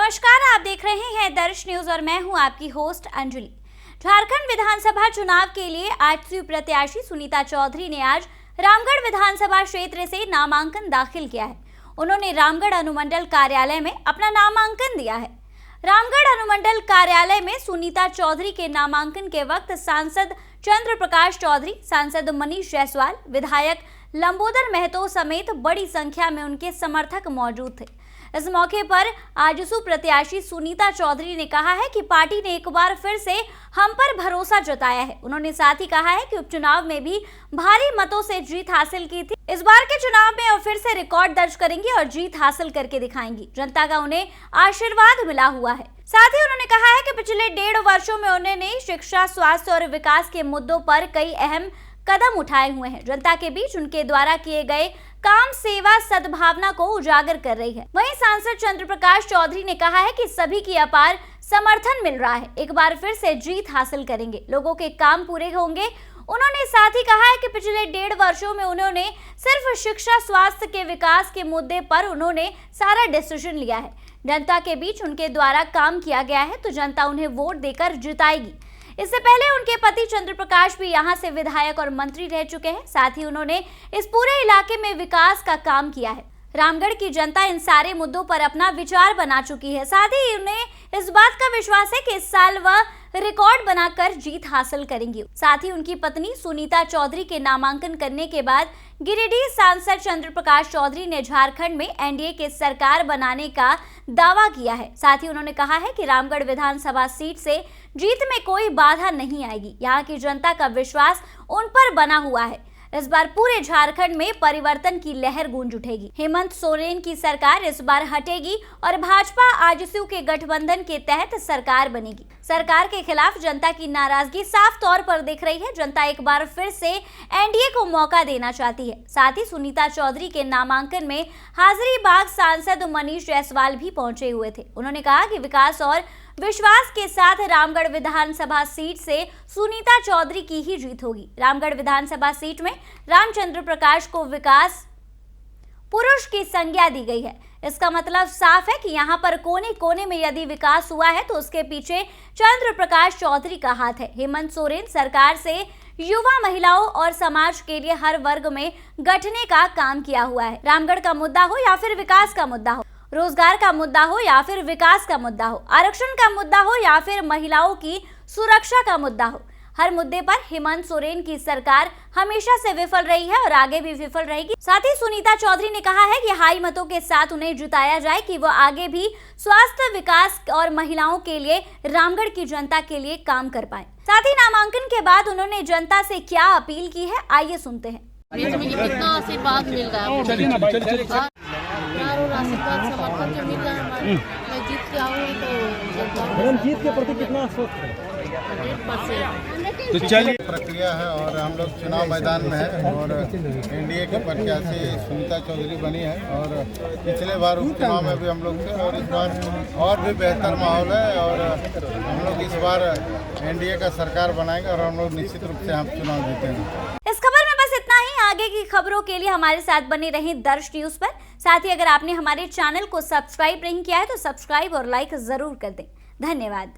नमस्कार, आप देख रहे हैं दर्श न्यूज और मैं हूं आपकी होस्ट अंजलि। झारखंड विधानसभा चुनाव के लिए आजसू प्रत्याशी सुनीता चौधरी ने आज रामगढ़ विधानसभा क्षेत्र से नामांकन दाखिल किया है। उन्होंने रामगढ़ अनुमंडल कार्यालय में अपना नामांकन दिया है। रामगढ़ अनुमंडल कार्यालय में सुनीता चौधरी के नामांकन के वक्त सांसद चंद्र प्रकाश चौधरी, सांसद मनीष जायसवाल, विधायक लंबोदर महतो समेत बड़ी संख्या में उनके समर्थक मौजूद थे। इस मौके पर आजसू प्रत्याशी सुनीता चौधरी ने कहा है कि पार्टी ने एक बार फिर से हम पर भरोसा जताया है। उन्होंने साथ ही कहा है कि उपचुनाव में भी भारी मतों से जीत हासिल की थी। इस बार के चुनाव में वो फिर से रिकॉर्ड दर्ज करेंगी और जीत हासिल करके दिखाएंगी। जनता का उन्हें आशीर्वाद मिला हुआ है। साथ ही उन्होंने कहा है कि पिछले 1.5 वर्षों में उन्होंने शिक्षा, स्वास्थ्य और विकास के मुद्दों पर कई अहम कदम उठाए हुए हैं। जनता के बीच उनके द्वारा किए गए काम सेवा सद्भावना को उजागर कर रही है। वहीं सांसद चंद्र प्रकाश चौधरी ने कहा है कि सभी की अपार समर्थन मिल रहा है, एक बार फिर से जीत हासिल करेंगे, लोगों के काम पूरे होंगे। उन्होंने साथ ही कहा है कि पिछले 1.5 वर्षों में उन्होंने सिर्फ शिक्षा, स्वास्थ्य के विकास के मुद्दे पर उन्होंने सारा डिसीजन लिया है। जनता के बीच उनके द्वारा काम किया गया है तो जनता उन्हें वोट देकर जिताएगी। इससे पहले उनके पति चंद्र प्रकाश भी यहां से विधायक और मंत्री रह चुके हैं। साथ ही उन्होंने इस पूरे इलाके में विकास का काम किया है। रामगढ़ की जनता इन सारे मुद्दों पर अपना विचार बना चुकी है। साथ ही उन्हें इस बात का विश्वास है कि इस साल वह रिकॉर्ड बनाकर जीत हासिल करेंगी। साथ ही उनकी पत्नी सुनीता चौधरी के नामांकन करने के बाद गिरिडीह सांसद चंद्र प्रकाश चौधरी ने झारखंड में एनडीए की सरकार बनाने का दावा किया है। साथ ही उन्होंने कहा है कि रामगढ़ विधानसभा सीट से जीत में कोई बाधा नहीं आएगी। यहाँ की जनता का विश्वास उन पर बना हुआ है। इस बार पूरे झारखंड में परिवर्तन की लहर गूंज उठेगी। हेमंत सोरेन की सरकार इस बार हटेगी और भाजपा आजसू के गठबंधन के तहत सरकार बनेगी। सरकार के खिलाफ जनता की नाराजगी साफ तौर पर दिख रही है। जनता एक बार फिर से एनडीए को मौका देना चाहती है। साथ ही सुनीता चौधरी के नामांकन में हाजरीबाग सांसद मनीष जायसवाल भी पहुंचे हुए थे। उन्होंने कहा कि विकास और विश्वास के साथ रामगढ़ विधानसभा सीट से सुनीता चौधरी की ही जीत होगी। रामगढ़ विधानसभा सीट में रामचंद्र प्रकाश को विकास पुरुष की संज्ञा दी गई है। इसका मतलब साफ है कि यहाँ पर कोने कोने में यदि विकास हुआ है तो उसके पीछे चंद्र प्रकाश चौधरी का हाथ है। हेमंत सोरेन सरकार से युवा, महिलाओं और समाज के लिए हर वर्ग में गठने का काम किया हुआ है। रामगढ़ का मुद्दा हो या फिर विकास का मुद्दा हो, रोजगार का मुद्दा हो या फिर विकास का मुद्दा हो, आरक्षण का मुद्दा हो या फिर महिलाओं की सुरक्षा का मुद्दा हो, हर मुद्दे पर हेमंत सोरेन की सरकार हमेशा से विफल रही है और आगे भी विफल रहेगी। साथ ही सुनीता चौधरी ने कहा है कि हाई मतों के साथ उन्हें जिताया जाए कि वो आगे भी स्वास्थ्य, विकास और महिलाओं के लिए रामगढ़ की जनता के लिए काम कर पाए। साथ ही नामांकन के बाद उन्होंने जनता से क्या अपील की है, आइए सुनते हैं। कितना आशीर्वाद मिल रहा है, समर्थन जो मिल रहा है। मैं जीत के आऊँ तो जीत के प्रति कितना आश्वस्त है? 100%। तो चलिए प्रक्रिया है और हम लोग चुनाव मैदान में है और एनडीए के प्रत्याशी सुनीता चौधरी बनी है और पिछले बार उपचुनाव में भी हम लोग थे और इस बार और भी बेहतर माहौल है और हम लोग इस बार एनडीए का सरकार बनाएंगे और हम लोग निश्चित रूप से हम चुनाव जीतेंगे। इस खबर में बस इतना ही। आगे की खबरों के लिए हमारे साथ बने रहें दर्श न्यूज पर। साथ ही अगर आपने हमारे चैनल को सब्सक्राइब नहीं किया है तो सब्सक्राइब और लाइक जरूर कर दें। धन्यवाद।